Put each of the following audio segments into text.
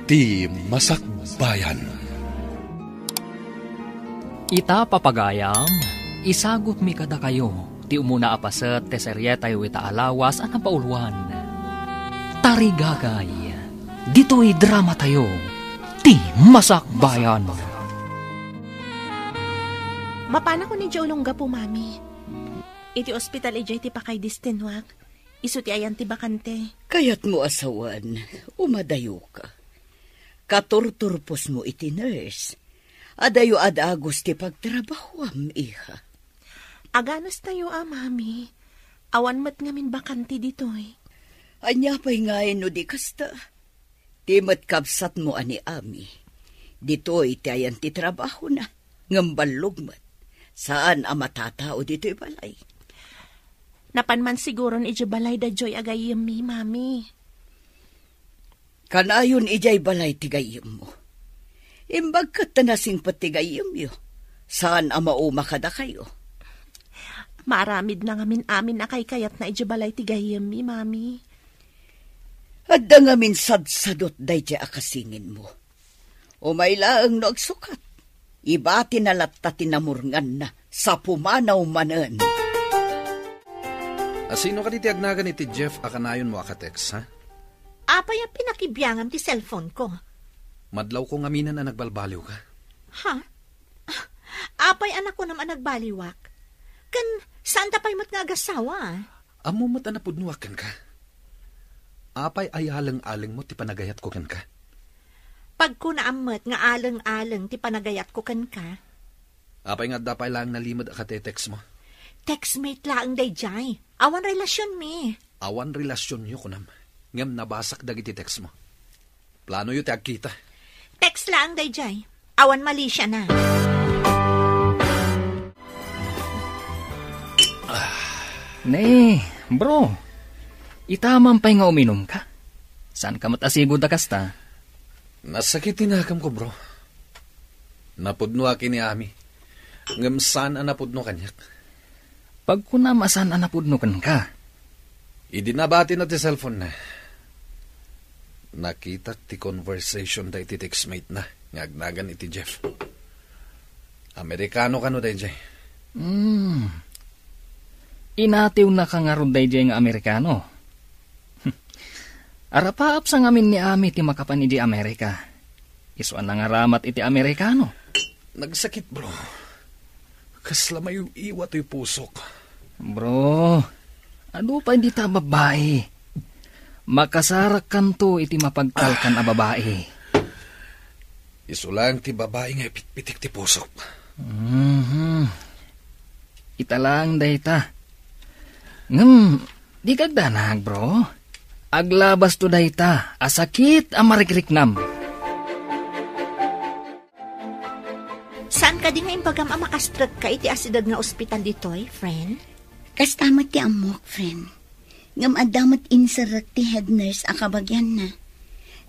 ti Masakbayan. Ita papagayam, isagot mi kada kayo, ti umuna apaset te seryeta yu ita alawas anang pauluan. Tarigagay, dito'y drama tayo, ti Masakbayan. Mapana ko ni Jolongga po, mami. Iti ospital ijay ti pakay distinwak. Isu ti ayan ti bakante. Kayat mo asawan, umadayo ka. Katurturpos mo iti nurse. Adayo adagos ti pagtrabahwam, iha. Aganas tayo, mami. Awan mat ngamin bakante ditoy. Anya pa'y ngayon no di kasta. Ti mat kapsat mo ani ami. Ditoy ti ayan ti trabaho na. Ngambalog mat. Saan ang matatao dito'y balay? Napanman siguro ni ijay balay da joy agayim mi, mami. Kanayon ijay balay tigayim mo. Imbag kat tanasing patigayim yo. Saan ang mauma kada kayo? Maaramid na ngamin amin na kay kayat na ijay balay tigayim mi, mami. Adda ngamin sadsadot day jay akasingin mo. Umay laang nagsukat. Iba tinalatta tinamurngan na sa pumanaw manan. Sino ka di tiagnagan iti Jeff akanayon mo akatex, ha? Apay ang pinakibiyangam ti cellphone ko. Madlaw ko ngaminan na nagbalbaliw ka. Ha? Apay anak ko naman nagbaliwak. Kan, saan tapay mat nga agasawa? Amo mat anapudnuwakan ka. Apay ay alang-alang mo ti panagayat ko kan ka. Pag ko naamat nga alang-alang ti panagayat ko kan ka. Apay nga dapay lang nalimod akatetext mo. Textmate laang dayjay. Awan relasyon mi. Awan relasyon nyo kunam. Ngam nabasak dagiti text mo. Plano yu ti agkita. Text laang dayjay. Awan mali siya na. Ne, bro. Itamang pa'y nga uminom ka. Saan ka matasigod na kasta? Nasakitin akam ko, bro. Napudno aki ni Ami. Ngam saan ang napudno kanyak? Pag kunamasan ang napudno kan ka. Idinabati na ti cellphone na. Nakita ti conversation da iti textmate na. Ngagnagan iti Jeff. Amerikano ka no day jay? Inatiw na ka nga ron day jay nga Amerikano. Arapaap sa ngamin ni Ami ti makapan iti Amerika. Isuan na nga ramat iti Amerikano. Nagsakit, bro. Kaslamay yung iwat yung pusok. Bro, ano pa hindi ta babae? Makasarak kanto iti mapagkalkan a babae. Isulang ti babae nga ipitpitik ti pusok. Italang dayta. Di kagdanag, bro. Aglabas to dayta, asakit ang marikriknam. Saan ka di nga imbagam ang makastrat ka iti asidag nga ospital ditoy, friend? Kastamat ti amok, friend. Ngam adamat insarat ti head nurse akabagyan na.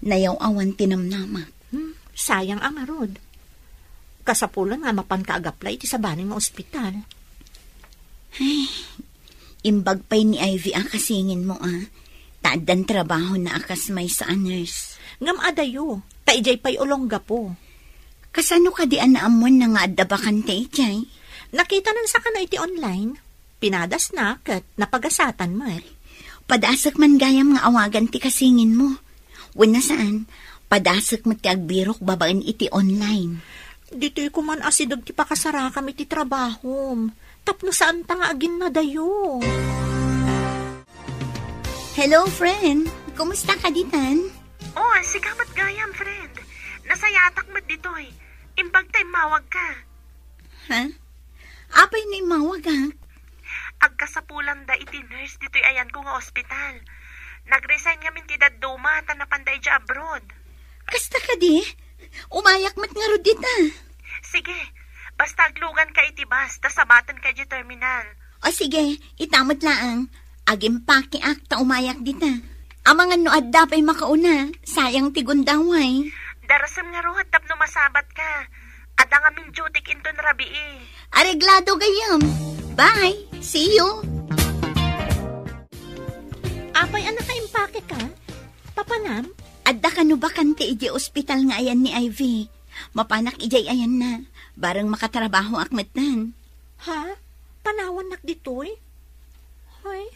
Nayaw awan tinamnamak. Sayang ang arod. Kasapulan nga mapan kaagapla iti sabaning nga ospital. Ay, imbag pa'y ni Ivy akasingin mo Taadan trabaho na akas may sa nurse. Ngam adayo, taijay pa'y ulongga po. Kasano ka di anaamon na nga adabakante ijay? Nakita nan sa kano iti online. Pinadas na kat napagasatan mo. Padasak man gayam nga awagan ti kasingin mo. Wala saan, padasak mo ti agbirok babaan iti online. Dito'y kuman asidag ti pakasara kami ti trabaho. Tapno saan ta nga agin na dayo. Hello, friend. Kumusta ka ditan? Oh, sigamat gayam, friend. Nasayatak mo dito'y. Imbag tayo mawag ka. Ha? Apay na imawag Agkasapulan da iti nurse dito'y ayan ko nga ospital. Nag-resign nga min ti dadduma ta napanday dya abroad. Kasta ka di? Umayak mat nga dita. Sige, basta aglugan ka iti bus, ta sabatan ka di terminal. O sige, itamot laang. Agim paki akta umayak dita. Amangan no adda pa'y makauna. Sayang ti gundaway. Darasam nga ruhat tapno masabat ka. Ada nga min jutik inton rabii. Areglado gayam. Bye. See you. Apay anak ka impake ka? Papanam? Adda ka no ba kanti iji ospital nga ayan ni Ivy? Mapanak ijay ayan na. Barang makatrabaho akmetan. Ha? Panawan nak ditoy? Ay,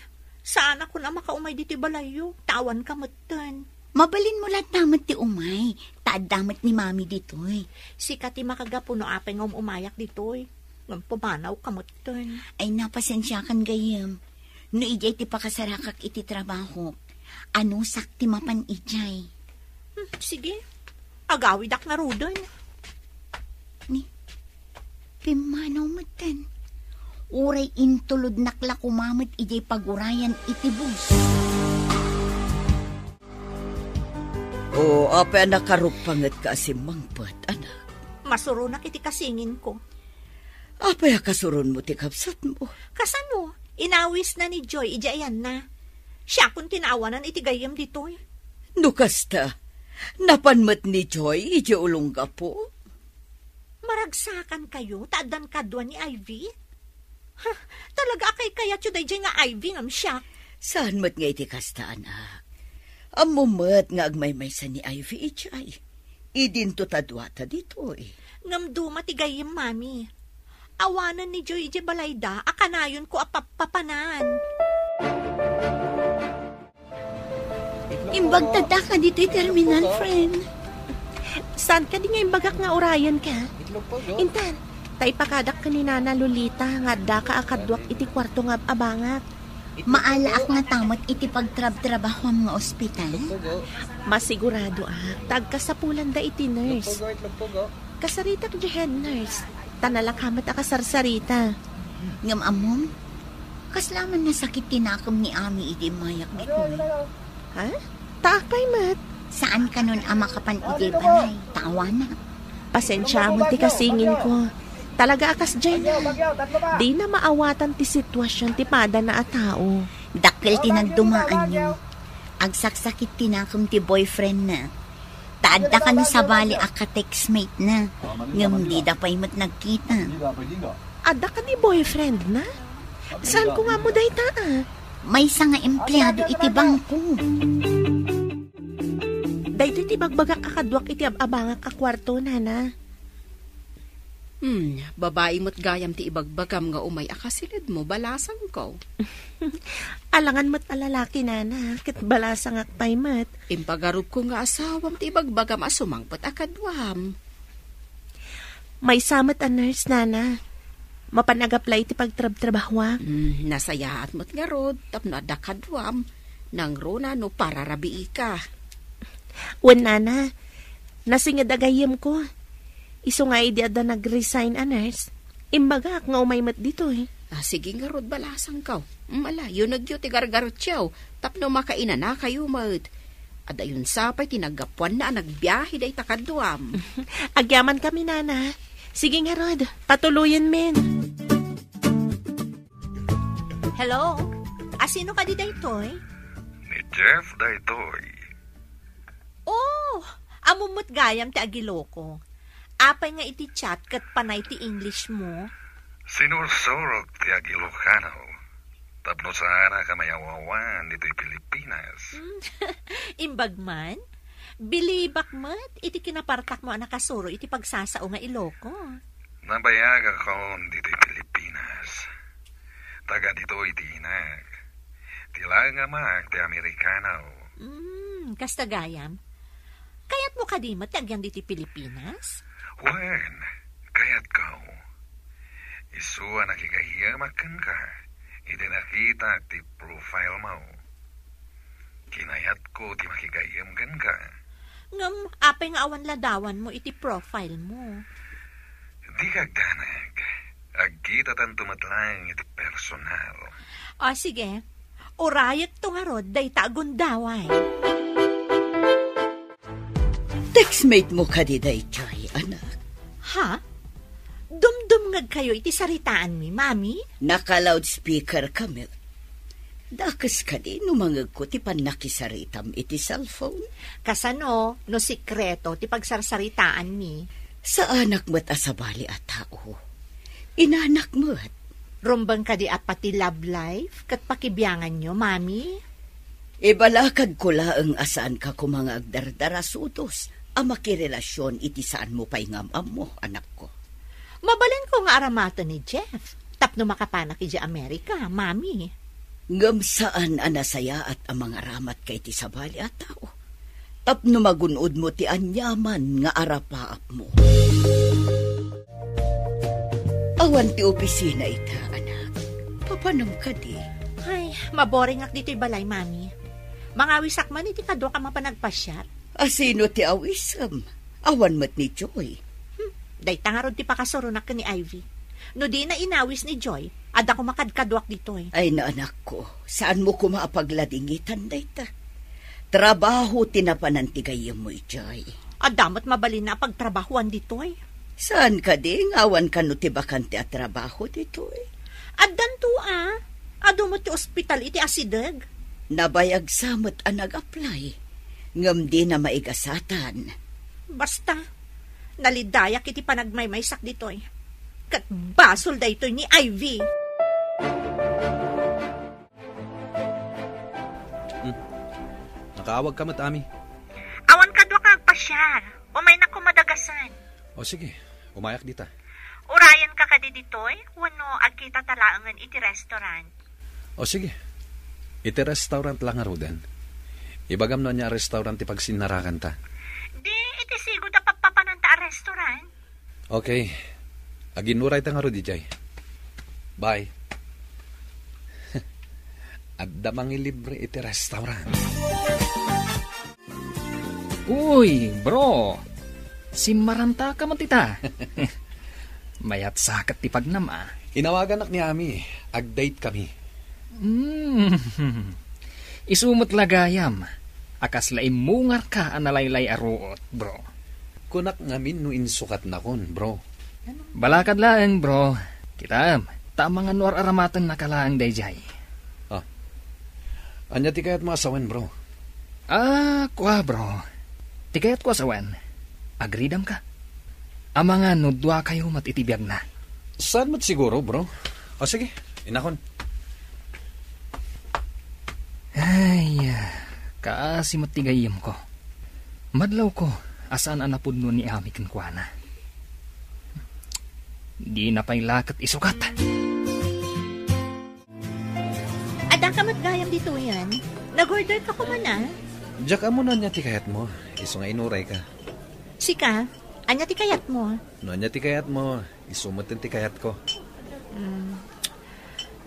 saan ako na makaumay diti balayo? Tawan ka matan. Mabalin mo lahat damat ti umay. Taad damat ni mami ditoy. Sikati makagapuno apay ng umayak ditoy. Ngam pumanaw ka matan. Ay napasensya kan gayam. No ijay ti pakasarakak iti trabaho. Ano sakti mapan ijay? Sige, agawidak na rudan. Ni, pimanaw matan. Uray intulod nakla kumamit ijay pagurayan iti bus. O, apa nakarupangat ka si Mangpat, anak? Masurunak iti kasingin ko. Apa kasuron mo ti kapsat mo? Kasano, inawis na ni Joy, ijayan na. Siya kung tinawanan iti gayam ditoy. Nukasta, napanmat ni Joy, iti ulong ka po? Maragsakan kayo, taadan kadwa ni Ivy? Ha, talaga akay kaya tsuday dyan nga Ivy ngam siya. Saan mat nga iti kasta, anak? Amumat nga agmaymaysa ni Ivy ichay. Idinto tadwata dito eh. Ngam duma ti gayam, mami. Awanan ni Joy iti balayda, akanayon ko apapapanan. Imbag tada ka dito terminal, friend. Saan ka di nga imbagak nga orayan ka? Intan, tay pakadak ka ni Nana Lolita nga da ka akadwak iti kwarto nga abangat. Maalaak nga tamot iti pagtrab-trabaho ang mga ospital. Masigurado tagka sa pulan da iti nurse. Kasarita ka di head nurse. Tanalakamat akasarsarita. Ngam amom, kaslaman na sakit tinakam ni Ami iti mayak dito. Ha? Taakpay mat. Saan ka nun ama kapan iti balay? Tawa na. Pasensya mo ti kasingin ko. Talaga akas dyan na. Di na maawatan ti sitwasyon ti pada na a tao. Dakil tinagdumaan nyo. Agsaksakit tinakam ti boyfriend na. Taadda ka na sa bali aka-textmate na. Ngam di da pa'y mat nagkita. Adda ka ni boyfriend na? Saan ko nga mo day taa? May isa nga empleyado iti bangko. Dahito iti bagbagak akadwak iti ababangak kakwarto, Nana. Babae mo't gayam ti ibagbagam nga umay akasilid mo, balasan ko. Alangan mo't alalaki, Nana, kit balasang akpay mat. Impagarup ko nga asawam ti ibagbagam asumangpot akadwam. May samat a nurse, Nana. Mapanag-apply ti pagtrab-trabaho. Nasayaat mo't nga rod, tapno adakadwam. Nang rona no pararabii ka. Wan, Nana, nasingad agayim ko. Iso nga idi ada nag-resign a nurse. Imbagak nga umaymat dito eh. Sige nga rod, balasang kaw. Malayo nagyo ti gargarot siyaw. Tapno makaina na kayo mat. Ada yun sapay tinagapuan na nagbiyahe day takadwam. Agyaman kami, Nana. Sige nga rod, patuluyan men. Hello? Sino ka di daytoy? Ni Jeff daytoy. Oh, amumot gayam ti agiloko. Apay nga iti chat kat panay ti English mo. Sinursurok ti Agilocano. Tapno sana ka mayawawan dito'y Pilipinas. Imbagman? Bilibak mat, iti kinapartak mo nakasuro iti pagsasao nga Iloko. Nabayag ako dito'y Pilipinas. Taga dito'y tinag. Tila nga mak ti Amerikano. Kasta gayam. Kayat mo kadimot agyan dito'y Pilipinas? Wen, kayat ka. Isuwa nakikahiyamakan ka. Iti nakita ti profile mo. Kinayat ko ti makikahiyamkan ka. Ngam, apay nga awan ladawan mo iti profile mo. Di kagdanag. Agkita tan tumatlang iti personal. Sige. Urayat to nga rod, day tagundaway. Textmate mo ka di day, Joy, anak. Ha? Dumdumngag kayo iti saritaan mi, mami? Naka-loudspeaker kami. Dakas ka di, numangag ko ti panakisaritam iti cellphone. Kasano, no sikreto ti pagsarsaritaan mi? Sa anak mo't asabali at tao. Inanak mo't. Rumbang ka di at pati love life, kat pakibiyangan nyo, mami? Ibalakad ko laang asaan ka kumanga agdardarasutos, ang makirelasyon iti saan mo pa'y ngamam mo, anak ko. Mabalin ko nga aramata ni Jeff. Tapno makapanak iti Amerika, mami. Ngam saan anasaya at ang mga ramat kay ti sabali at tao. Tapno magunod mo ti anyaman nga arapaap mo. Awan ti opisina ita, anak. Papanam ka di. Ay, maboring ak dito'y balay, mami. Mga wisak man iti kadwa ka mapanagpasyar. Asino ti awisam? Awan mat ni Joy. Day tangarod ti pakasurunak ka ni Ivy. No di na inawis ni Joy, ada ko makadkadwak dito eh. Ay na anak ko, saan mo ko maapagladingitan dayta? Trabaho tinapanantigay mo, Joy. Adamot mabalin na pagtrabahuan dito eh. Saan ka di? Ngawan ka no ti bakante at trabaho dito eh. Addan to ado mo ti ospital iti asideg. Nabayag samot ang nag-apply. Ngam di na maigasatan. Basta, nalidayak iti panagmaymaysak dito eh. Kat basol da ito ni Ivy. Nakaawag ka mat, Ami. Awan ka doon kagpasyar. Umay na kumadagasan. O sige, umayak dita. Urayan ka kadi ditoy, wano agkita talaangan iti restaurant. O sige, iti restaurant lang nga roden. Ibagam na niya restaurant ti pagsinarakan ta. Di, iti sigod na pagpapananta a restaurant. Okay, aginuray ta nga ro, DJ. Bye. At damang ilibre iti restaurant. Uy, bro. Simaranta ka man tita. Mayat sakat ti pagnama. Inawagan nak ni Ami. Ag-date kami. Isumot lagayam. Akas laim mungar ka analaylay aruot, bro. Kunak ngamin no insukat na kon, bro. Balakad laeng, bro. Kita, tamang anuar aramatan na kalaang dayjay. Anya ti kayat mga asawan, bro? Kwa, bro. Ti kayat ko asawan. Agridam ka. Amanga nudwa kayo matitibiyag na. Saan mat siguro, bro? O sige, inakon. Ay, kaasi matigayim ko. Madlaw ko, asaan anapod no ni Ami kankwana. Di na pa'y lakat isukat. Adang ka matgayam dito yan. Nag-order ka kumana. Diyak mo na niya ti kayat mo. Iso nga inuray ka. Sika, anya ti kayat mo. No niya ti kayat mo. Isumot ti kayat ko.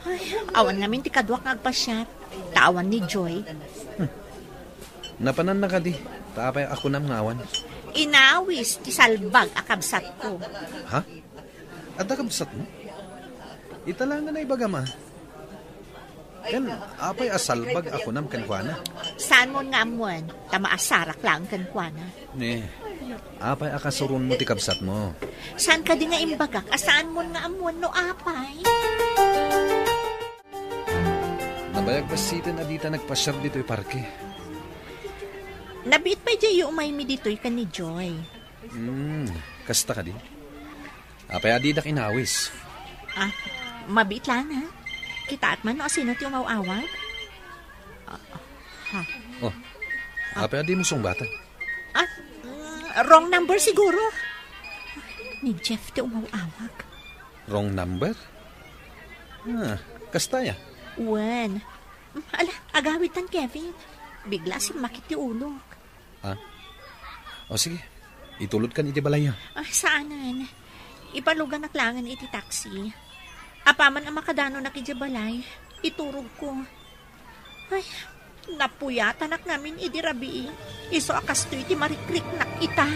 Ay, awan namin ti kadwak nga agpasyat. Tawan ni Joy. Napanan na ka di. Taapay ako ng ngawan. Inawis ti salbag akabsat ko. Ha? At akabsat mo? Italangan na ibaga ma. Kan, apay asalbag ako ng kankwana. Saan mo nga amuan? Tamaasarak lang kankwana. Apay akasurun mo ti kabsat mo. Saan ka di nga imbagak? Asaan mo nga amuan no apay? Nabayag pa sita na dita nagpasyar dito'y parke. Nabiit pa dyan yung umaymi dito'y ka ni Joy. Kasta ka di? Apay adidak inawis. Mabiit lang ha? Kita at man no sino ti umawawag? Apay adi mo song bata. Wrong number siguro. Ni Jeff ti umawawag. Wrong number? Kasta ya? Wen. Ala, agawit tan Kevin. Bigla si makit ti ulog. O sige, itulod ka ni di balaya. Saanan? Ipalugan naklangan iti taxi. Apaman ang makadano na kijabalay, iturog ko. Ay, napuyata nak namin idirabi. Iso akas to iti marikrik nak ita.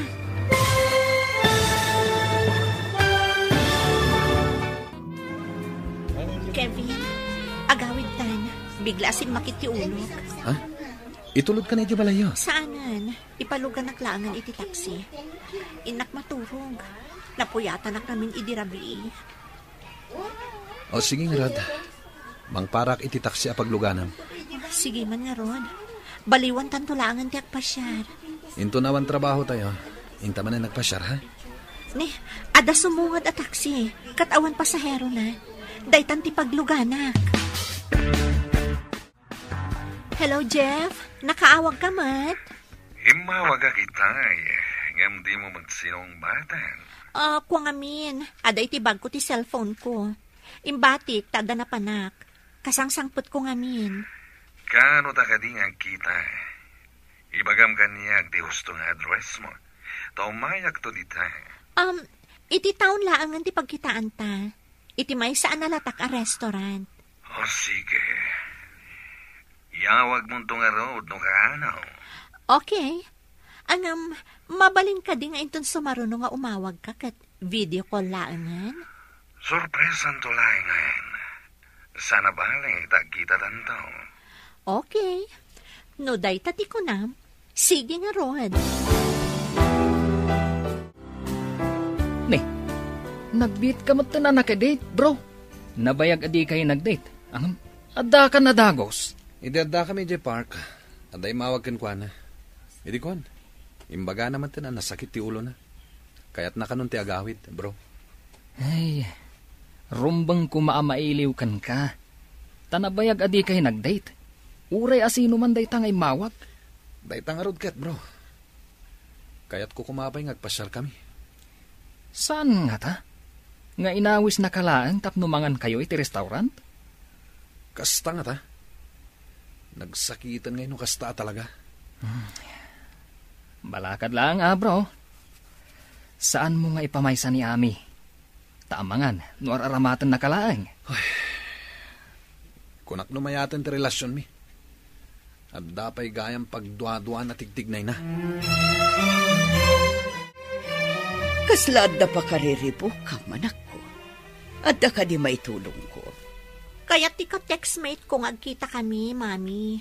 Kevin, agawid tan. Bigla si makit ti ulog. Itulod ka ni di balaya. Saanan? Ipalugan naklangan iti taxi. Inak maturog. Napuyata nak namin idirabi. O sige nga, Rod. Mangparak iti taksi apagluganam. Sige man nga, Rod. Baliwan tantulangan ti agpasyar. Into nawan trabaho tayo. Inta man na nagpasyar, ha? Ni, ada sumungad a taxi. Katawan pasahero na. Daytan ti pagluganak. Hello, Jeff. Nakaawag ka, Mat? Himawag ka kita ngam di mo magsinong batan. Kung amin, aday tibag ko ti cellphone ko. Imbatik, tada na panak. Kasangsangpot ko ngamin. Kano ta ka di nga kita? Ibagam ka niya di husto nga address mo. Taumayak to dita. Iti taon laangan ti pagkitaan ta. Iti may saan nalatak a restaurant. O sige. Yawag mo itong road no kaanaw. Okay. Mabalin ka di nga inton sumaruno nga umawag ka kat video call laangan. Sorpresan to laangan. Sana bale, tagkita tanto. Okay. No day tati ko na. Sige nga, Rod. Nag-beat ka mo na nakadate, bro. Nabayag adi kayo nag-date. Adda ka na dagos. Idada kami di park. Aday mawag kan kwa na. Idi kon. Imbaga naman na nasakit ti ulo na. Kaya't nakanun ti agawid, bro. Ay, rumbang kumaamailiw kan ka. Tanabayag adi kayo nag-date. Uray asino man day tangay mawag. Day tangarod kat, bro. Kaya't ko kumapay ngagpasyal kami. Saan nga ta? Nga inawis na kalaan tapnumangan kayo iti restaurant? Kasta nga ta. Nagsakitan ngayon kasta talaga. Balakad lang bro. Saan mo nga ipamaysa ni Ami? Taamangan, no araramatan na kalaan. Kunak numayatan ti relasyon mi. At dapay gayang pagdua-dua na tigtignay na. Kaslad na pa kariripo ka, manak ko. At da ka di may tulong ko. Kaya ti ka-textmate ko ngagkita kami, Mami.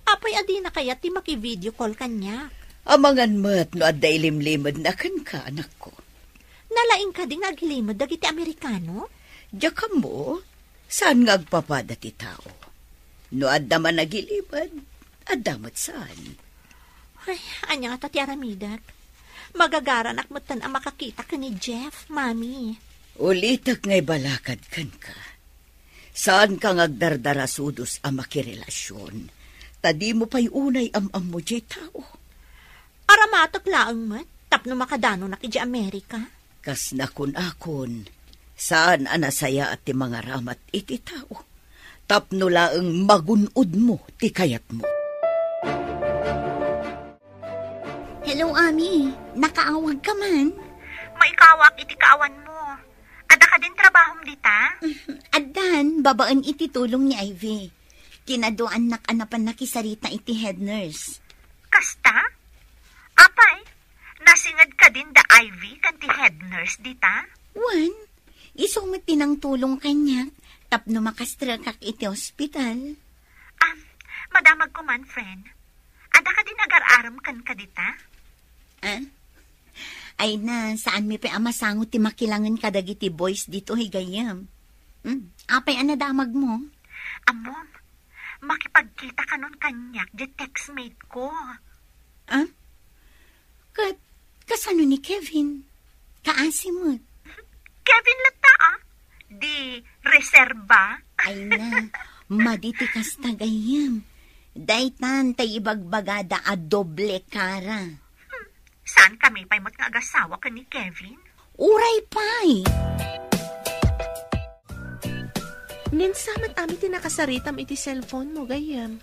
Apay adi na kaya ti maki-video call kanya. Amangan mat no at dailimlimad na kan ka, anak ko. Nalaing ka din agilimod dagiti Amerikano? Diya ka mo, saan ngagpapada ti tao? No at daman nagilimad, at damat saan? Ay, anya nga tati aramidak. Magagaranak mo tan ang makakita ka ni Jeff, Mami. Ulitak ngay balakad kan ka. Saan ka ngagdardara sudos ang makirelasyon? Tadi mo pa'y unay am mo jay tao. Aramatak laang mat, tapno makadano na ki Amerika. Kas nakun akon, saan anasaya at ti mga ramat iti tao? Tapno laang magunod mo ti kayat mo. Hello, Ami. Nakaawag ka man? Maikawak iti kaawan mo. Ada ka din trabahom dita? Adan, babaan iti tulong ni Ivy. Kinaduan nakanapan nakisarita iti head nurse. Kasta? Apay, nasingad ka din da Ivy kanti head nurse dita? Wan, isumit tinang tulong kanya. Tapno makastra kak iti hospital. Madamag ko man, friend. Ada ka din agar-aram kan ka dita? Ay na, saan mi pa amasangot ti makilangan kadagiti boys dito higayam. Apay anadamag mo? Amom, makipagkita ka nun kanyak di textmate ko. Kasano ni Kevin? Kaasimot. Kevin lata di reserba. Ay na, maditikas tagayam. Daytan tay ibagbagada a doble kara. Saan kami pa'y mo't nga agasawa ka ni Kevin? Uray pa'y. Ninsamat amin tinakasaritam iti cellphone mo, gayam.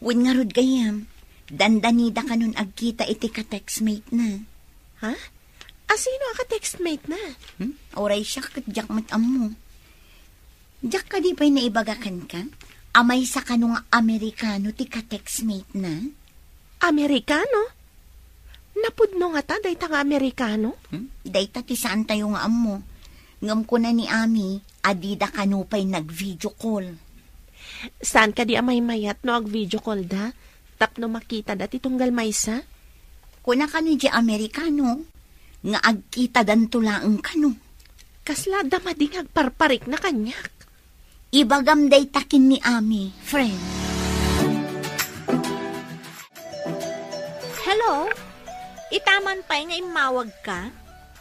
Win nga rod gayam. Dandanida ka nun agkita iti ka-textmate na. Ha? Sino ang ka-textmate na? Uray siya katjak matam mo. Jak ka di pa'y naibagakan ka? Amay sa kanong Amerikano ti ka-textmate na? Amerikano? Napudno nga ta, dayta nga Amerikano? Dayta ti saan tayo nga amo. Ngam ko na ni Ami, adida kanupay nag-video call. Saan ka di amay mayat no ag-video call da? Tapno makita dati tunggal maysa? Kuna kano di Amerikano, nga agkita dan tulaang kano. Kasla damading agparparik na kanyak. Ibagam daytakin ni Ami, friend. Hello? Itaman pa'y nga imawag ka?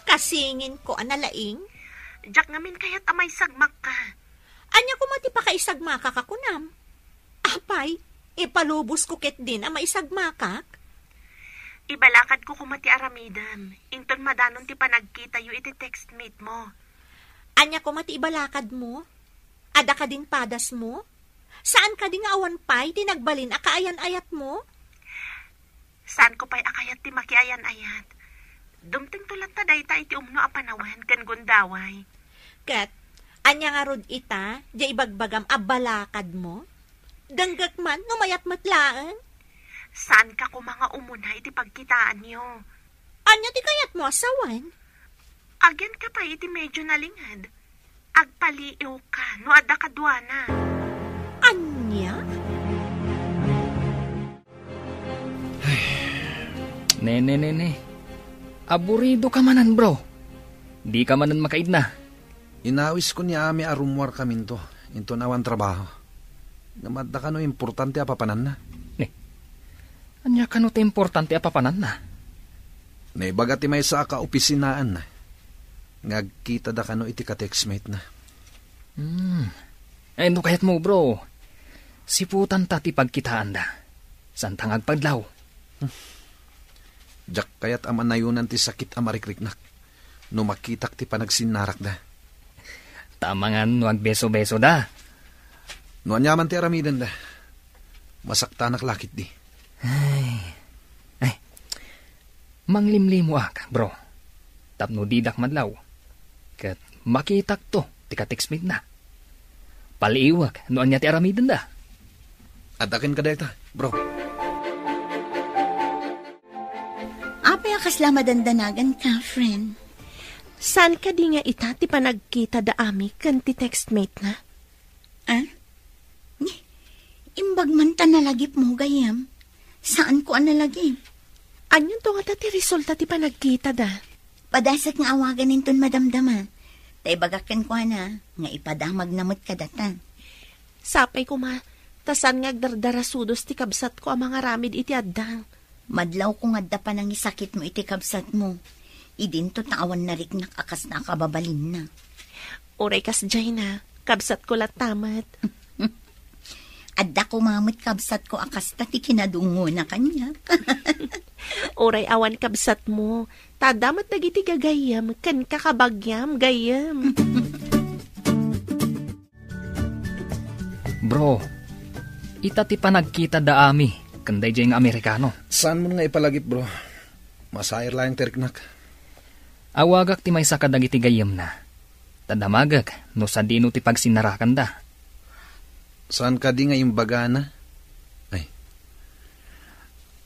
Kasingin ko analaing? Jak ngamin kaya't amay sagmak ka. Anya ko mati pa kaisagmaka ka kunam? Apay, ipalubos ko ket din ang maisagmakak. Ibalakad ko kumati aramidam. Inton madanon ti panagkita yu iti textmate mo. Anya ko mati ibalakad mo? Ada ka din padas mo? Saan ka din awan pay tinagbalin akaayan-ayat mo? Saan ko pa'y akayat ti makiayan-ayat? Dumting tulat ta dayta iti umno a panawan ken gundaway. Ket, anya nga rod ita, di ibagbagam abalakad mo? Danggak man, ngumayat matlaan? Saan ka ko mga umuna iti pagkitaan nyo? Anya ti kayat mo asawan? Agyan ka pa iti medyo nalingad. Agpaliiw ka, no adda kadwana. Anya? Nene. Aburido ka manan, bro. Di ka manan makaid na. Inawis ko ni Ami arumwar kaminto. Into nawan trabaho. Namadda ka no importante apapanan na. Anya ka no te importante apapanan na. Naibaga ti may sa ka-opisinaan na. Ngagkita da ka no iti ka-textmate na. Ay, no kayat mo, bro. Siputan ta ti pagkitaan da. Santang agpadlaw. Jak kayat amanayunan ti sakit amarikriknak. No makitak ti panagsinarak da. Tamangan no agbeso-beso da. No anyaman ti aramidan da. Masaktanak lakit di. Ay. Manglimlimo ak, bro. Tapno didak madlaw. Kat makitak to, ti ka-textmate na. Paliiwag, no anya ti aramidan da. Atakin ka dayta, bro. Apay akasla madandanagan ka, friend. Saan ka di nga ita ti panagkita da ami kan ti textmate na? Imbag man ta nalagip mo gayam. Saan ko nalagip? Anyan to nga ti resulta ti panagkita da? Padasak nga awagan ninton madamdama. Tay bagakan ko na, nga ipadamag namot ka data. Sapay ko ma, tasan nga agdardara sudos ti kabsat ko ang mga ramid iti addang. Madlaw ko nga da pa nang isakit mo iti kabsat mo. Idinto tawan na rik nakakas na kababalin na. Oray kas jay na, kabsat ko latamat. Adda ko mamit kabsat ko akas ta ti kinadungo na kanya. Oray awan kabsat mo, tadamat dagiti gagayam, kan kakabagyam gayam. Bro, ita ti panagkita da ami, kanday jay nga Amerikano. Saan mo nga ipalagip, bro? Masayar lang teriknak. Awagak ti may sakadag iti gayam na. Tadamagak, no sa dino ti pagsinarakan da. Saan ka di nga yung bagana?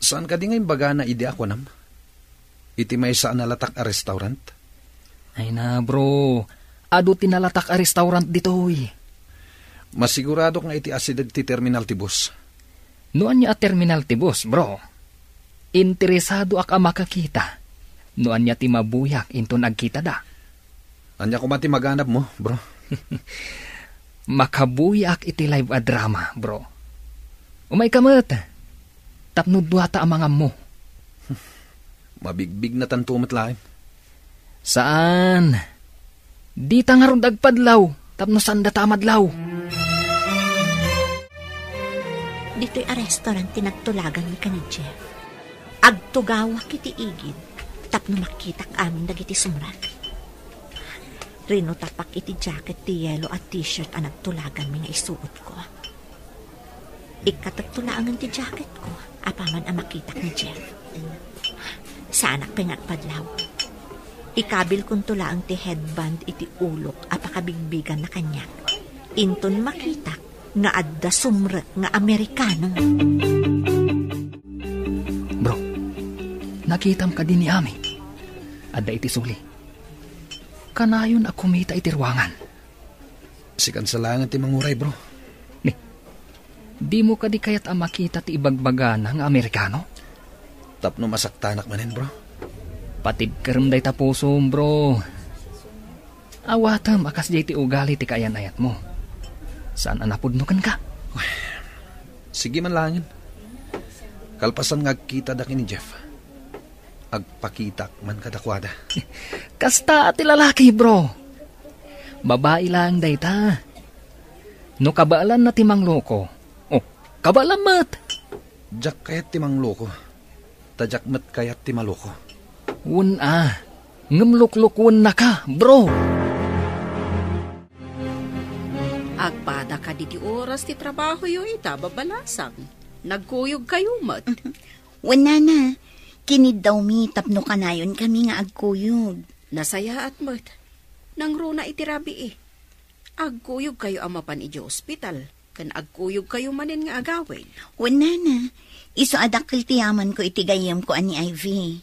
Saan ka di nga yung bagana idi ako nam? Iti may saan nalatak a restaurant? Ay na, bro. Ado tinalatak a restaurant ditoy. Masigurado nga iti asidag ti terminal ti bus. Noan niya a terminal ti bus, bro. Interesado ak a makakita. Noan niya ti mabuyak into nagkita da. Anya ko mati maganap mo, bro. Makabuyak iti live a drama, bro. Umay kamat. Tapno duwata ang mga mo. Mabigbig na tantumat laim. Saan? Di ta nga ron dagpadlaw. Tapno saan data madlaw. Dito'y a restaurant tinagtulagan ni ka ni Jeff. Agtugawak iti igid. Tapno makitak amin dagiti sumrat. Rino tapak iti jacket ti yellow at t-shirt ang nagtulagan mi nga isuot ko. Ikatagtulangan ti jacket ko, apaman ang makitak ni Jeff. Saanak pingagpadlaw. Ikabil kong tulaang ti headband iti ulok apakabigbigan na kanyak. Inton makitak nga adda sumret nga Amerikano. Bro, nakitam ka din ni Ami. Adda iti suli. Kanayon ako kumita iti ruangan. Sikan sa langan ti manguray, bro. Di mo ka di kayat ang makita ti ibagbaga ng Amerikano? Tapno masaktanak manin, bro. Patid karam day tapusom, bro. Awatam, akas di ti ugali ti kayan-ayat mo. Saan anapudnukan ka? Sige man langin. Kalpasan ngagkita da ni Jeff. Agpakitak man kadakwada. Kasta ti lalaki, bro. Babae lang day ta. No kabaalan na ti mangloko. Oh, Kabalamat! Jak kayat ti mangloko. Tajak met kayat ti maloko. Ngamluklukun na ka, bro. Agpada ka di oras ti trabaho yo ita babalasang. Nagkuyog kayo mat. Wala na. Kinid daw mi, tapno kanayon kami nga agkuyog. Nasaya at mat. Nang runa iti rabi eh. Agkuyog kayo amapan iti ospital. Kan agkuyog kayo manin nga agawin. Wala na. Iso adakil tiyaman ko itigayam ko ani Ivy.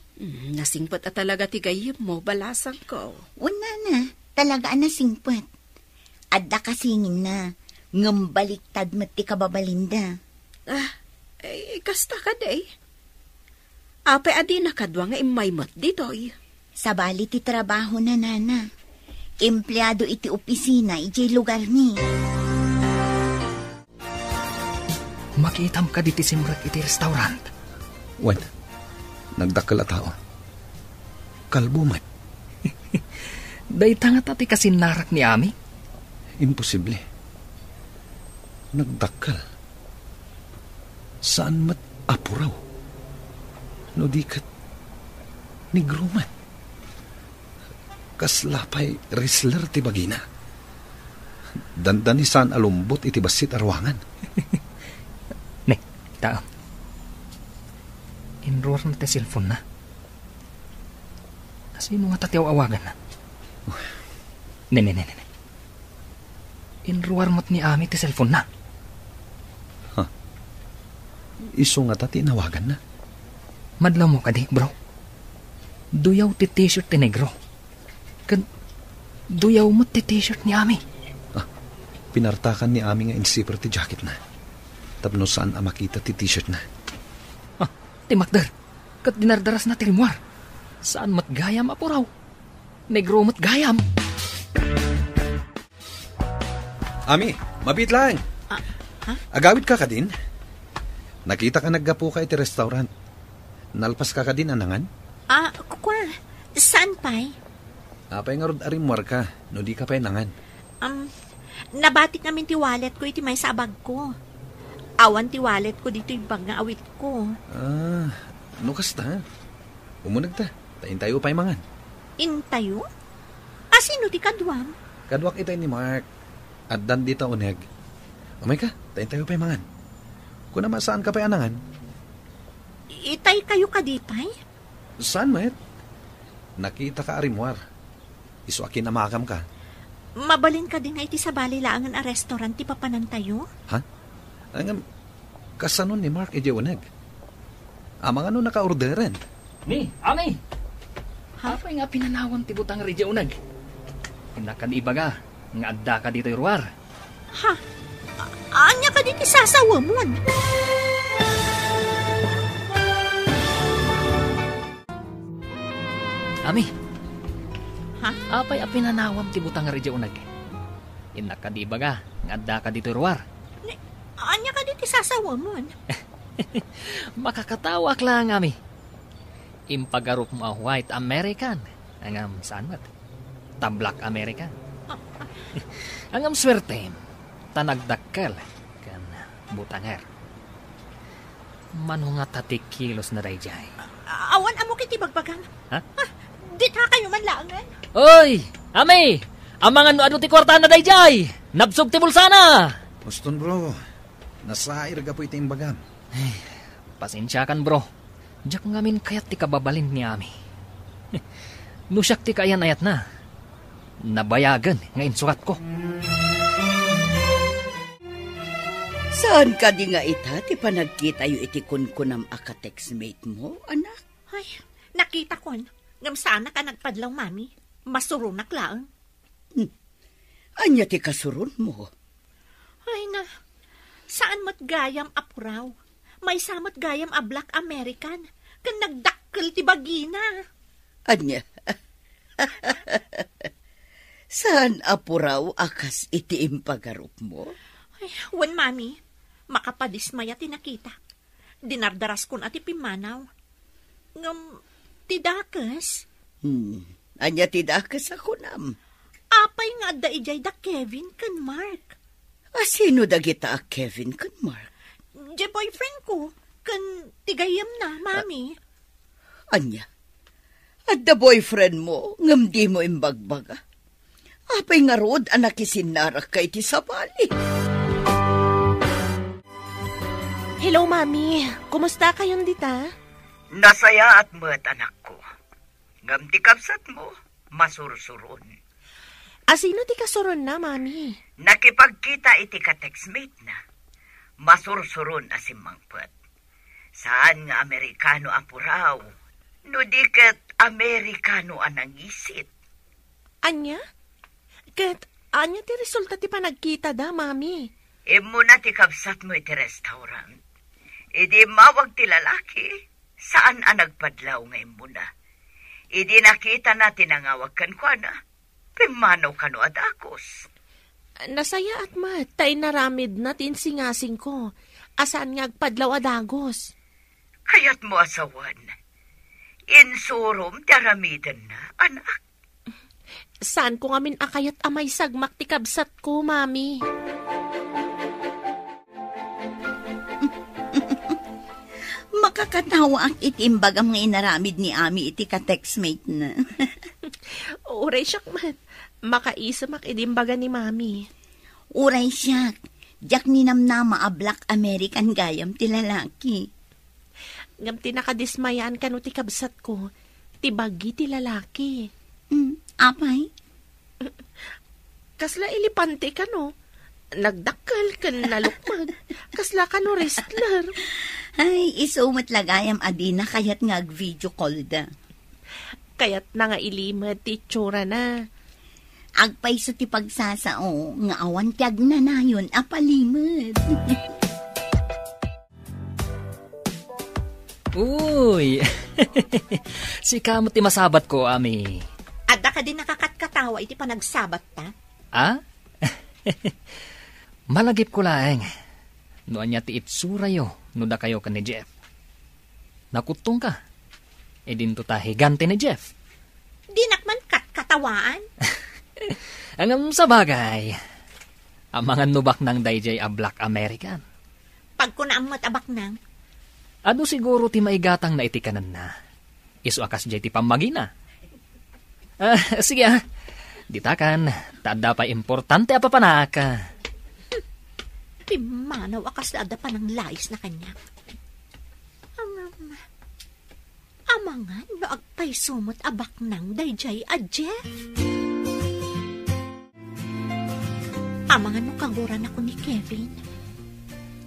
Nasingpat at talaga tigayim mo, balasang ko. Wala na. Talaga na singpat. Adda kasingin na. Ngambaliktad mati kababalinda. Kasta ka day. Apay adi nakadwa nga imay mat ditoy. Sabali ti trabaho na nana. Empleyado iti opisina iti lugar ni. Makitam ka diti simrak iti restaurant. Wan, nagdakkel a tao. Kalbo man. Dayta nga tati kasinarak ni Ami. Imposible. Nagdakkel. Saan mat apuraw? No di kat negro man. Kaslapay wrestler ti bagina. Dandani saan alumbot iti basit arwangan. Ne, tao. Enroar na ti cellphone na. Sino nga tatiyaw awagan na? Ne. Enroar mo't ni Ami ti cellphone na. Iso nga tati nawagan na. Madlaw mo ka di, bro. Duyaw ti t-shirt ti negro. Duyaw mo ti t-shirt ni Ami. Pinartakan ni Ami nga insiper ti jacket na. Tapno saan makita ti t-shirt na. Ti makdar. Kat dinardaras na ti rimwar. Saan mat gayam apuraw? Negro mat gayam. Ami, mabit lang. Agawid ka din? Nakita ka naggapo ka iti restaurant. Nalpas ka din anangan? Kukwa. Saan pa'y? Apay nga rod arimwar ka, no di ka pa'y nangan. Nabatik namin ti wallet ko iti may sabag ko. Awan ti wallet ko dito yung bag nga awit ko. No kasta? Umunag ta, tayin tayo pa'y mangan. Intayo? Sino ti kadwam? Kadwak itay ni Mark. At dan dito uneg. Umay ka, tayin tayo pa'y mangan. Kung naman saan ka pa'y anangan? Itay kayo kadipay? Saan, Maet? Nakita ka arimwar. Iso akin na makam ka. Mabalin ka din nga iti sa balilaangan a restaurant ti papanan tayo? Ha? Ang kasanon ni Mark ejewanag. Amang ano naka-orderen? Ni, Ami! Apay nga pinanawan ti butang ejewanag. Inakan ibaga, nga adda ka dito iruar. Ha? Anya ka dito sasawa mo? Ami. Ha? Apay apinanawam ti butang nga ridya unag. Inak ka di baga, nga adda ka dito ruwar. Anya ka dito sasawa mo? Makakatawa lang, Ami. Impagarup mo white American. Angam saan mat? Black American. Angam swerte, tanagdakkel kan butangar. Mano nga tatik kilos na dayjay. Awan amo kiti bagbagang. Ha? Dit ha kayo man laangan. Oy! Ami! Amang ano ti kwarta na dayjay! Nabsog ti bulsana! Boston bro, nasair ka po iting bagam. Pasensya kan bro. Diyak ngamin kayat ti kababalin ni Ami. Nusyak ti kayan ayat na. Nabayagan ngayon sukat ko. Saan ka di nga ita? Ti panagkita yu iti kunkunam aka-textmate mo, anak? Ay, nakita ko. Ngam sana ka nagpadlaw, mami. Masurunak lang. Anya ti kasurun mo? Ay na, saan mat gayam apuraw? May samat gayam a Black American. Kan nagdakkel ti bagina. Anya? Saan apuraw akas iti impagarup mo? Ay, wan, mami. Makapadismaya tinakita. Dinardaras kon ati pimanaw. Ngam, tidakas. Anya tidakas ako nam. Apay nga da ijay da Kevin kan Mark. Sino da kita a Kevin kan Mark? Je boyfriend ko, kan tigayam na, mami. Anya, at the boyfriend mo, ngam di mo imbagbaga. Apay nga rod, anak isinarak kay ti sabali. Hello, Mami. Kumusta kayong dita? Nasaya at mo't anak ko. Ngam ti kapsat mo, masursuron. Asino ti kasuron na, Mami? Nakipagkita iti ka-textmate na. Masursuron asimangpet. Saan nga Amerikano apuraw? No diket Amerikano anangisit. Anya? Ket, anya ti resulta ti panagkita da, Mami? Imo na ti kapsat mo iti restaurant. Idi mawag ti lalaki. Saan ang nagpadlaw ngayon mo na? Idi nakita natin ang awag kan kwa na. Pimanaw ka no adakos. Nasaya at mat, tay naramid na tinsingasing ko. Asaan nga agpadlaw adagos? Kaya't mo asawan. Insurom taramidan na, anak. Saan ko ngamin akayat amay sagmak ti kabsat ko, Mami? Makakatawa ang itimbag ang mga inaramid ni Ami iti ka-textmate na. Uray siyak mat. Makaisamak idimbaga ni Mami. Uray siyak. Diyak ninamnama a Black American gayam ti lalaki. Ngam tinakadismayaan ka no ti kabsat ko. Ti bagi ti lalaki. Apay? Kasla ilipante ka no. Nagdakkel ka nalukmag. Kasla ka no wrestler. Ay, isumat lagayam adina kayat nga video call da. Kayat na nga ilimad ti tsura na. Agpay so ti pagsasao, nga awan tiag na na yun, apalimad. Uy! Si kamot ti masabat ko, Ami. Adda ka din nakakatkatawa iti panagsabat ta? Ah? Malagip ko lang. Noan niya ti itsura yo, no da kayo ka ni Jeff. Nakutong ka. E dinto ta higante ni Jeff. Di nakman katawaan? Ang sa bagay, ang mga nubak ng dayjay a Black American. Pag ko naamot abak nang. Ado siguro ti maigatang na itikanan na. Isu akas jay ti pamagina. Sige ditakan, tada pa importante apa panaka. Pimanaw akas tada pa ng lais na kanya. Amangan no agpay sumot abak nang dayjay a Jeff. Amangan no kaguran ako ni Kevin.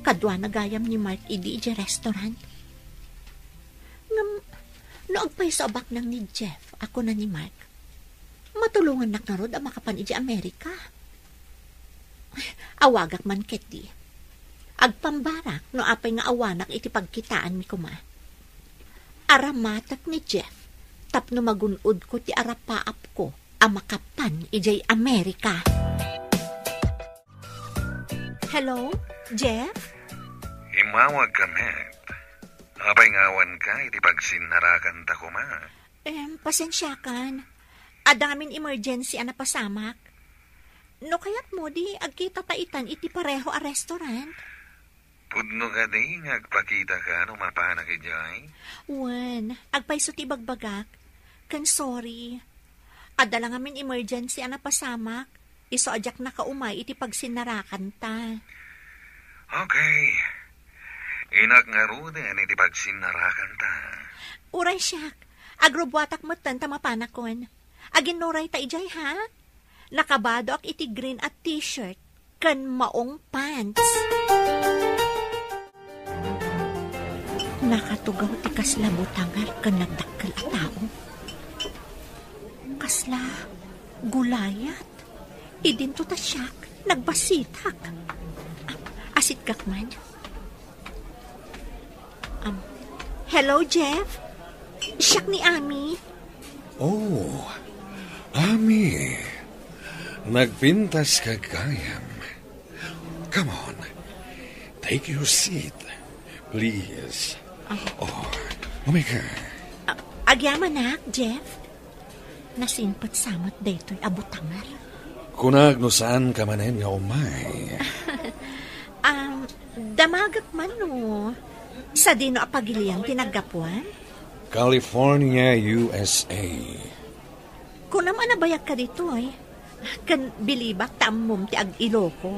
Kadwa na gayam ni Mark idi ije restaurant. Ngam, no agpay sa abak nang ni Jeff, ako na ni Mark. Matulungan nak na rod ang makapan ije Amerika. Awagak man keti. Agpambarak no apay nga awanak iti pagkitaan mi kuma. Aramatak ni Jeff, tapno magunod ko ti arapaap ko ang makapan ijay Amerika. Hello, Jeff? Imawag ka, Matt. Abay ngawan ka, iti pagsinarakan ta ko, ma. Pasensya kan. Adamin emergency ana pasamak. No kayat mo di agkita taitan iti pareho a restaurant. Pudno ka di, agpakita ka no mapanak ijay. Wen, agpaiso ti bagbagak. Kan sorry. Adala ngamin emergency ana pasamak. Iso ajak na kaumay iti pagsinarakan ta. Okay. Inak nga ruden iti pagsinarakan ta. Uray siyak. Agrobwatak mo tan tamapanakon. Aginuray ta ijay ha? Nakabado ak iti green at t-shirt. Kan maong pants. Nakatugaw ti kasla butangar kan nagdakkel a tao. Kasla gulayat. Idinto ta siyak, nagbasitak. Asit kakman. Hello, Jeff? Siyak ni Ami. Oh, Ami. Nagpintas ka gayam. Come on. Take your seat, please. Oh, umika. Agyaman na, Jeff. Nasimpat samot daytoy abutangar. Kunag no saan ka manen nga umay. Damagak man no. Sa dino apagiliang tinagapuan? California, USA. Kung naman nabayag ka dito ay, kan bilibak tamom ti ag-Iloko.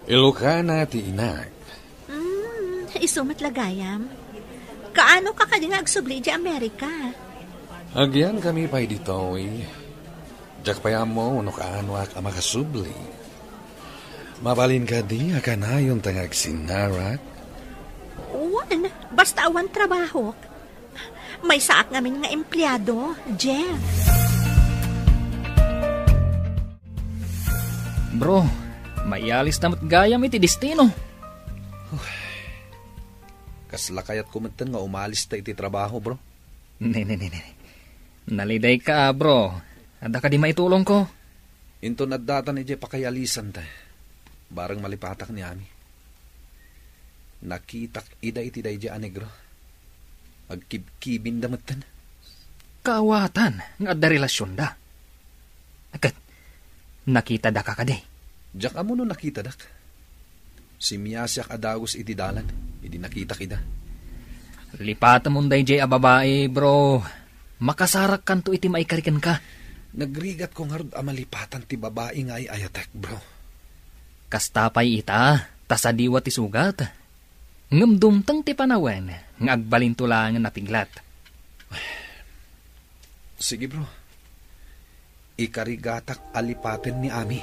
Ilocana ti inag. Isumat lagayam. Kaano ka kading agsubli di Amerika? Agyan kami pa'y dito eh. Diyak pa'y mo, no kaano ak makasubli. Mabalin ka di, akanayon tangag sinarak. Uwan, basta awan trabaho. May saak ngamin nga empleyado, Jeff. Bro, maialis namat gayam iti destino. Kasla kayat kumantan nga umalis ta iti trabaho, bro. Ne. Naliday ka, bro. Ada ka di maitulong ko. Into nadata ni Jeff pakayalisan ta. Barang malipatak ni Ami. Nakitak ida iti day di anegro. Agkibkibin damatan. Kaawatan, nga ada relasyon da. Akat, nakita da ka kade. Diyak amo no nakita dak. Si Miyasyak adagos iti dalan. Idi nakita kida. Lipatan mo day jay a babae, bro. Makasarak kanto iti maikarikan ka. Nagrigat ko nga rod amalipatan ti babae nga ay ayatek, bro. Kastapay ita, tasadiwa ti sugat. Ngamdumtang ti panawen, nga agbalintulangan na piglat. Sige, bro. Ikarigatak alipaten ni Ami.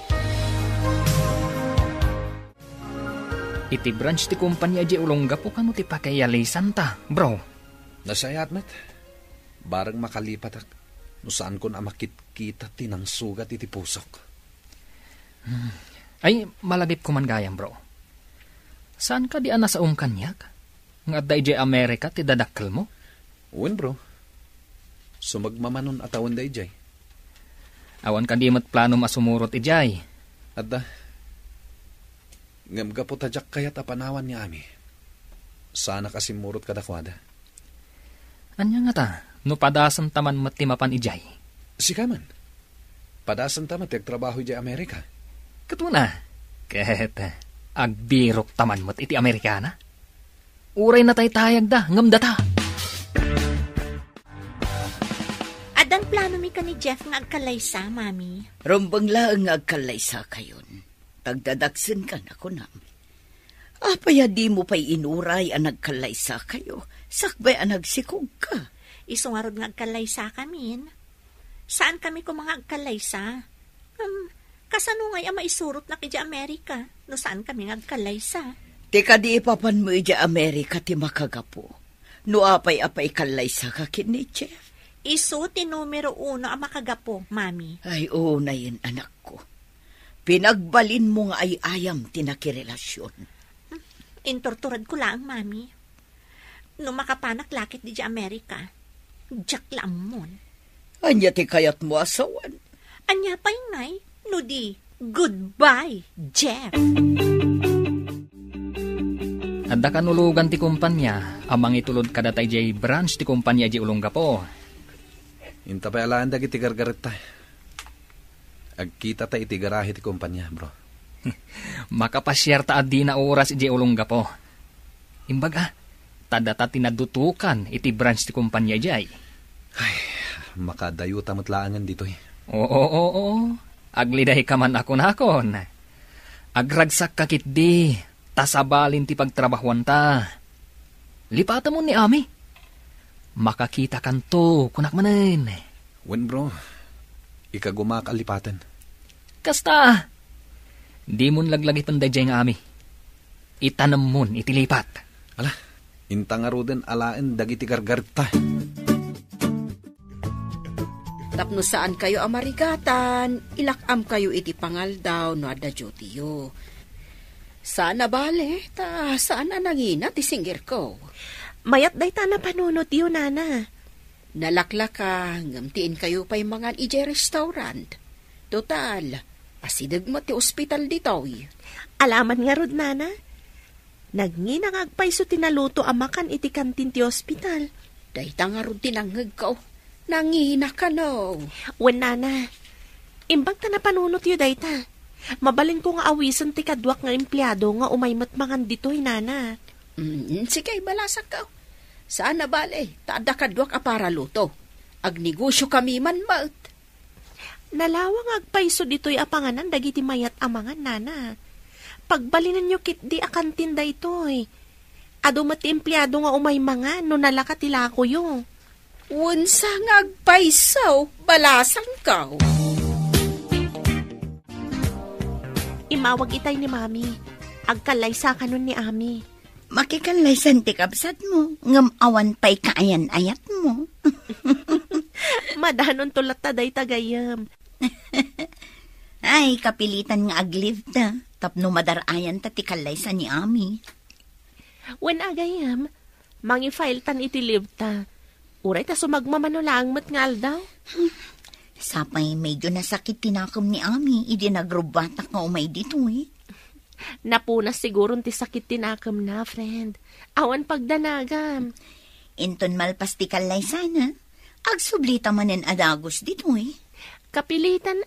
Iti branch ti kumpanya di ulongga po kano ti pakayalisan ta, bro. Nasayat met. Barang makalipat no saan ko na makit-kita tinang sugat iti pusok. Ay, malagip ko man gayam, bro. Saan ka di ana sa kanyak? Nga day di Amerika ti dadakkel mo? Uwan, bro. Sumagmamanon atawan day jay. Awan ka di mat plano masumurot ijay. Adda. Ngamga po tadyak kayat apanawan ni Ami. Sana kasi murot kadakwada. Anya nga ta, no padasan taman matimapan ijay. Sikaman. Padasan taman trabaho ijay Amerika. Katuna, kahit agbirok taman mo't iti Amerikana. Uray na taytayag da, ngamdata. Adan plano mi ka ni Jeff nga agkalaysa, mami. Rombang lang nga agkalaysa kayon. Tagdadaksin ka na ko nam. Apaya di mo pa'y inuray ang nagkalaysa kayo. Sakbay ang nagsikog ka. Isungarod nga agkalaysa kamin. Saan kami ko mga agkalaysa? Kasanungay ang maisurot na kidya Amerika. No saan kami nga agkalaysa? Tika di ipapan mo ija Amerika ti makagapo. No apay-apay kalaysa ka kini, Jeff. Isu ti numero 1 ang makagapo, mami. Ay, na yun, anak ko. Pinagbalin mo nga ay ayam tinakirelasyon. Intorturad ko lang, mami. No makapanak lakit di Amerika, jak lamon. Anya ti kayat mo asawan. Anya pa ingay, no di, goodbye, Jeff. Adda kanulugan ti kumpanya, amang itulod kadatay jay branch ti kumpanya di ulongga po. Inta pa alaan dagi ti gargaret ta. Agkita ta iti garahe ti kumpanya, bro. Makapasyar ta adi na oras iti ulongga po. Imbaga, tadata tinadutukan iti branch ti kumpanya jay. Ay, makadayo tamatlaangan dito eh. Oo. Agliday ka man ako nakon. Agragsak kakit di, tasabalin ti pagtrabahuan ta. Lipata mo ni Ami. Makakita kanto, kunak manen. Wen, bro. Ikagumakalipatan. Kasta, di mon laglagi panday jay nga Ami. Itanam mon itilipat. Ala, intangaro din alaen dagiti gargarta. Tapno saan kayo amarigatan, ilakam kayo iti pangaldaw no adda jotiyo. Sana bale, saan na nangina ti singgir ko? Mayat day ta na panunot yun, nana. Nalaklaka, ngamtiin kayo pa'y mga ije restaurant. Total, asidag mo ti ospital dito. Alaman nga rod, nana. Nagninang agpay so tinaluto amakan iti kantin ti ospital. Dayta nga rod tinanghag ka. Nangina ka no. Wen, nana. Imbag ta na panunot yun, dayta. Mabalin ko nga awisan ti kadwak nga empleyado nga umaymat mangan ditoy, nana. Sige, balasak ka. Saan na bale? Taada kadwak a para luto. Agnegosyo kami man maut. Nalawang agpaiso ditoy apanganan dagiti mayat amangan, nana. Pagbalinan nyo kit di akan tinda itoy. Ado mati empleyado nga umay mangan no nalakatila ko yung. Unsa nga agpaisaw, balasan ka. Imawag itay ni mami. Agkalay sa kanon ni ami. Makikalaysan ti kabsat mo, ngam awan pa'y kaayan-ayat mo. Madanon tulat taday tagayam. Ay, kapilitan nga aglive na. Tapno madarayan ta ti kalaysan ni ami. When agayam, mangi-file tan iti live ta. Uray ta sumagmamanolang matngal daw. Sapay medyo nasakit tinakam ni ami, idi nagrubata ka umay dito eh. Napunas siguro ti sakit tinakam na, friend. Awan pagdanagam. Inton malpas ti kalaysan ha. Agsublita manen adagos dito eh. Kapilitan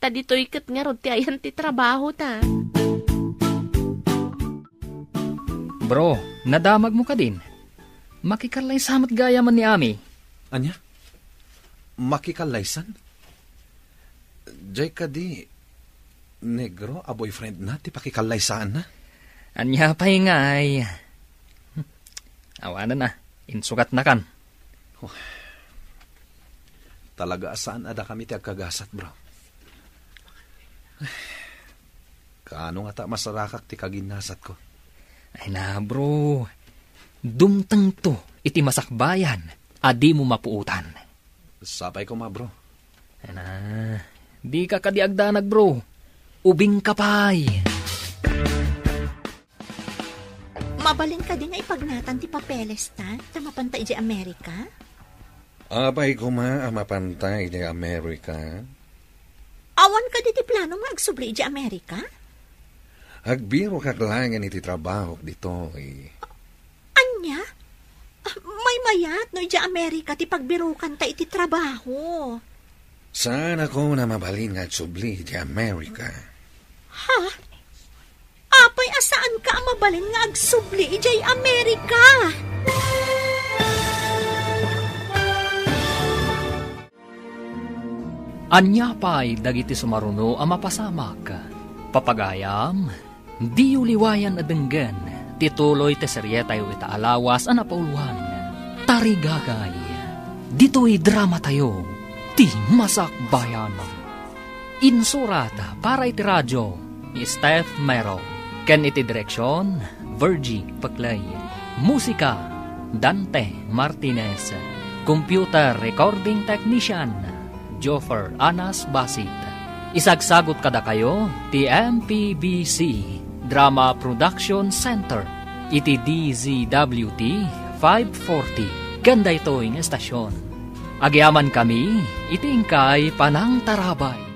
ta dito'y kat nga rod ti ayan ti trabaho ta. Bro, nadamag mo ka din. Makikalaysamat gaya man ni ami. Anya? Makikalaysan? Jay ka di, negro, a boyfriend na, ti pakikalaysaan na. Anya pa'y ngay. Awanan na, insukat na kan. Talaga saan ada kami ti agkagasat, bro. Kaano nga ta masarakak ti kaginasat ko? Ay na, bro. Dumtang to, iti masakbayan, adi mo mapuutan. Sapay ko bro. Ay na, di ka kadiagdanag, bro. Ubing kapay. Mabalin ka din nga ipagnatan ti papeles ta, tamapantay di Amerika? Abay ko mapantay di Amerika. Awan ka di plano nga agsubli di Amerika? Agbiro kaklangan iti trabaho dito eh. Anya? May mayat no di Amerika ti pagbirukan ta iti trabaho. Saan ako na mabalin nga agsubli di Amerika? Ha? Apay asaan ka mabalin nga agsubli di Amerika? Anya pa'y dagiti sumaruno ang mapasamak. Papagayam, di uliwayan adenggan, tituloy te seryetay ita alawas ang napauluhan. Tarigagay, dito'y drama tayo, ti masakbayan. Insurata para iti radyo, ni Steph Mero. Ken iti direksyon, Virgie Paclay. Musika, Dante Martinez. Computer recording technician, Joffer Anas Basit. Isagsagot kada kayo, ti MPBC Drama Production Center, iti DZWT 540. Ganda ito yung estasyon. Agyaman kami, itingkay Panang Tarabay.